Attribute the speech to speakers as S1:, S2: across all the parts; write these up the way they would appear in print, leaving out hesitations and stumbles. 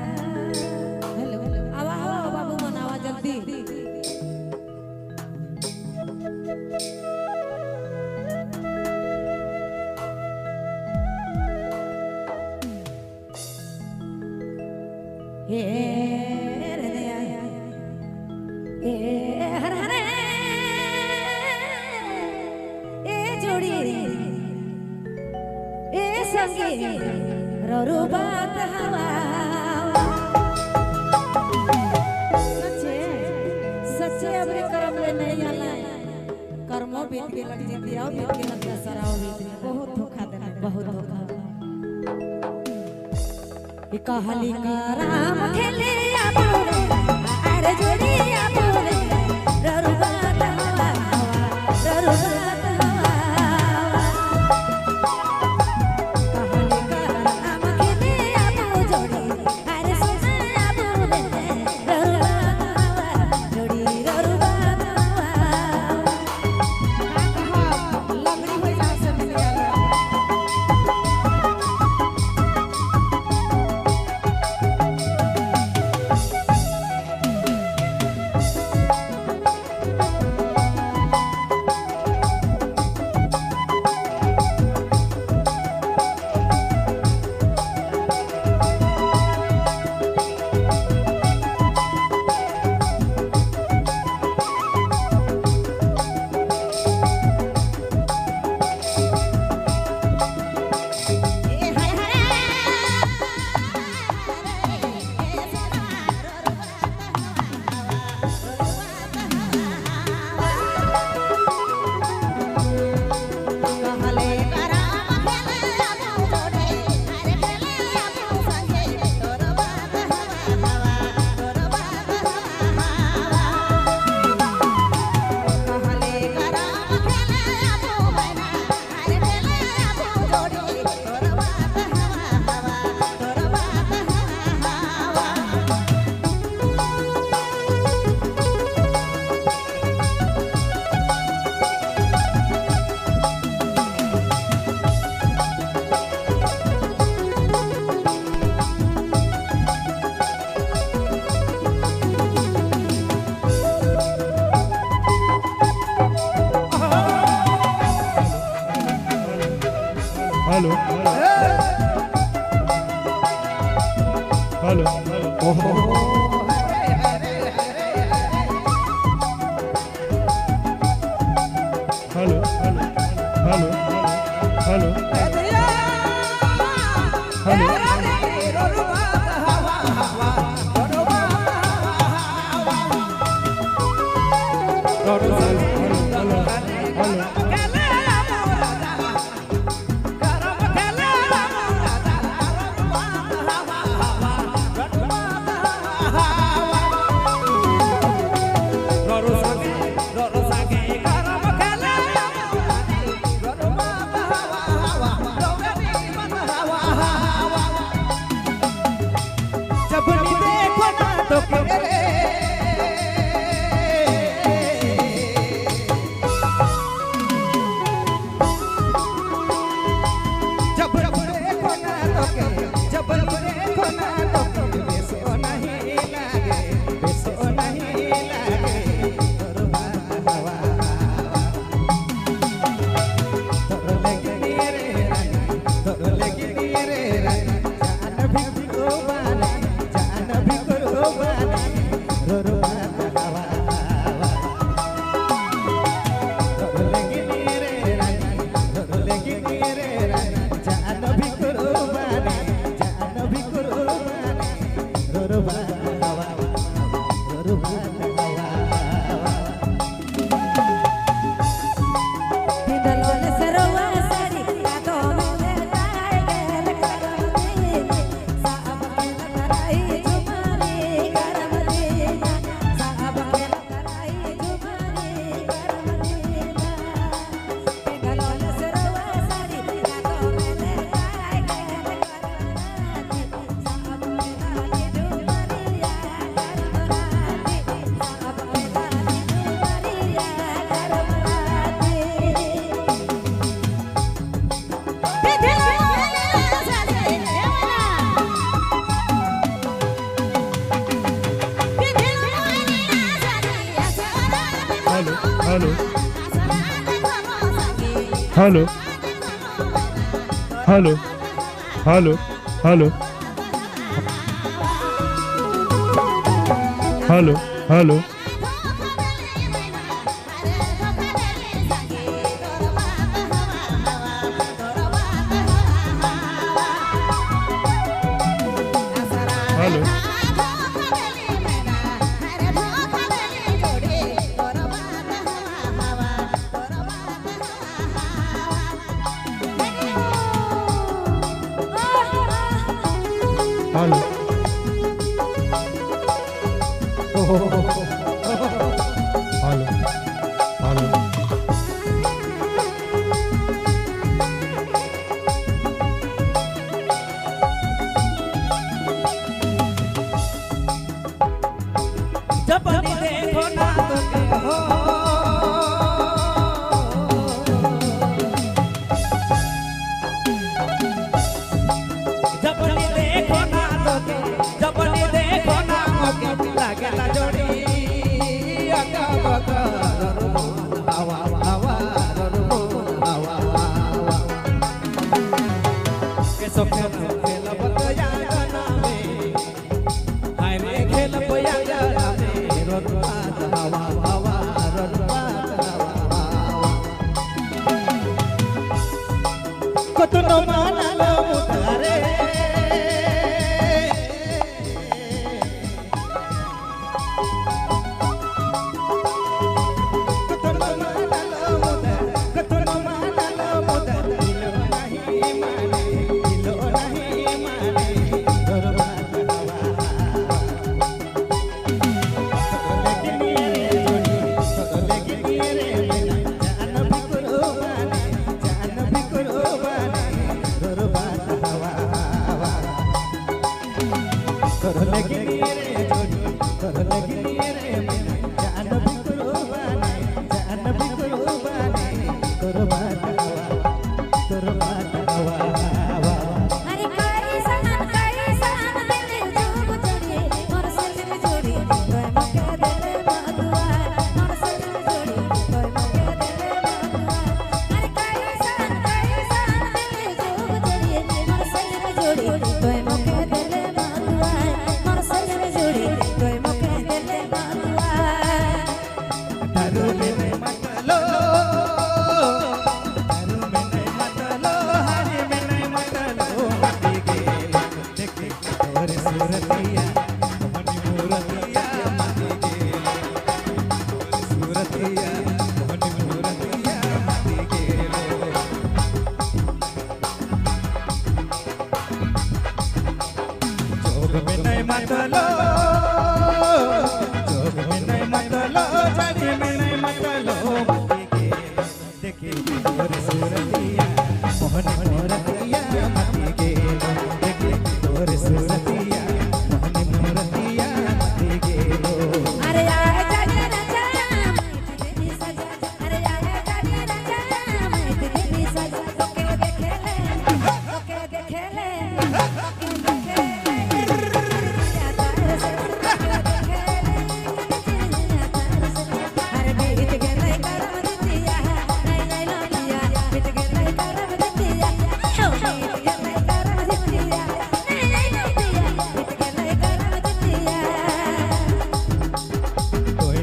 S1: hello आवा हो बाबू मन आवा जल्दी हे रे दया ए हर हर ए जोड़ी ए संगी रोरू बात हवा सच्चे सच्चे अपने कर्म ले नहीं आला कर्मों बीत के लग जीती आओ बीत के लग सराओ बीत बहुत धोखा देना बहुत धोखा ये कहाली का राम खेले आपुरे अरे जोड़ी आपुरे रोरू बात हवा रोरू बात
S2: हेलो हेलो ओहो हेलो हेलो हेलो
S3: जान भी कुर्बानी
S2: hello hello hello hello hello hello hello hello hello hello
S3: जब नहीं देखो ना तो के हो जब नहीं देखो ना तो के जब नहीं देखो ना मोके लागे ला जोड़ी अका बका हवा हवा हवा हवा के सोखे खेल बतया गाना में हाय में खेल बया गाना में रोटवात हवा हवा रोटवात हवा कतनो मानल मुतारे कतनो मानल मुतारे दिलो नहीं माने रोटवात हवा
S1: अरे कई सान मिले जोग जोड़ी मोर संग जोड़ी तोय मके देले मधुआ मोर संग जोड़ी तोय मके देले मधुआ अरे कई सान मिले जोग जोड़ी मोर संग जोड़ी तोय मके देले मधुआ मोर संग जोड़ी तोय मके देले मधुआ
S3: दारू में नहीं मतलो हारी में नहीं मतलो मटी के देखे और सूरतिया मनी मूरतिया मटी के सूरतिया मनी मूरतिया मटी के जोग में नहीं मतलो जोग में नहीं मतलो जानी में नहीं मतलो मटी के देखे और सूरतिया मोहन मूरतिया मटी के देखे और सूरतिया मोहन मूरतिया मटी के
S1: अरे यार जाने राजा मैं सजा अरे यार जाने राजा मैं तेरी सजा तोके देखेले अरे बीत गए करम दितिया नहीं नहीं लगिया बीत गए करम दितिया हो बीत गए करम दितिया नहीं नहीं लगिया बीत गए करम दितिया
S3: कोई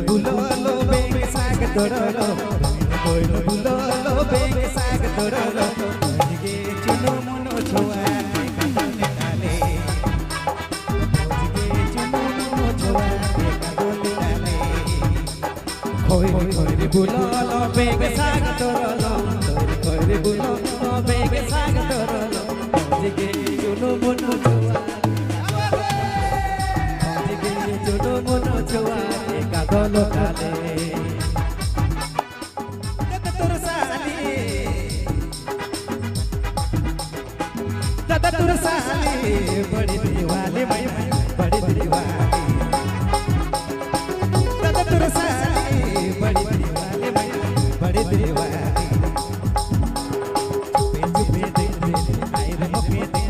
S3: बुलालो बेग साग तोड़लो कोई बुलालो बेग साग तोड़लो के चुनो मनो छुआ के कदम डाले के चुनो मनो छुआ के कदम डाले कोई बुलालो बेग साग तोड़लो कोई बुलालो बेग साग तोड़लो के चुनो मनो छुआ के चुनो मनो छुआ के कदम डाले दादा तुर साली बड़ी दीवाली बड़ी दीवाली दादा तुर साली बड़ी दीवाली बड़ी दीवाली चुपे दे आई रे मोके दे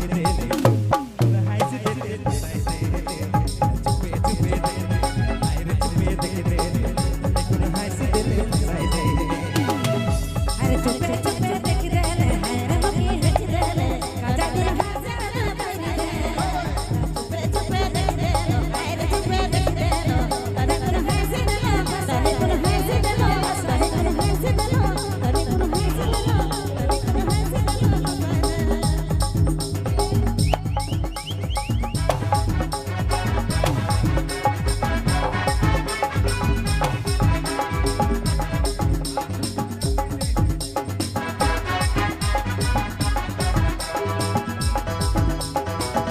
S3: हाय से दे चुपे दे आई रे चुपे दे हाय से दे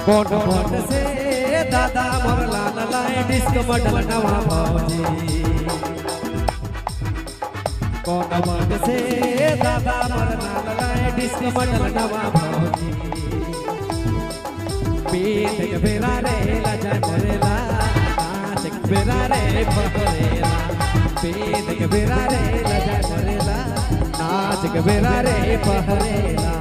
S3: कोण मोट से दादा मोर लाल लाए डिस्क मॉडल नवा भौजी कोण मोट से दादा मोर लाल लाए डिस्क मॉडल नवा भौजी पीत के फेरा रे लाजा मरेला नाच के फेरा रे पहरेला पीत के फेरा रे लाजा मरेला नाच के फेरा रे पहरेला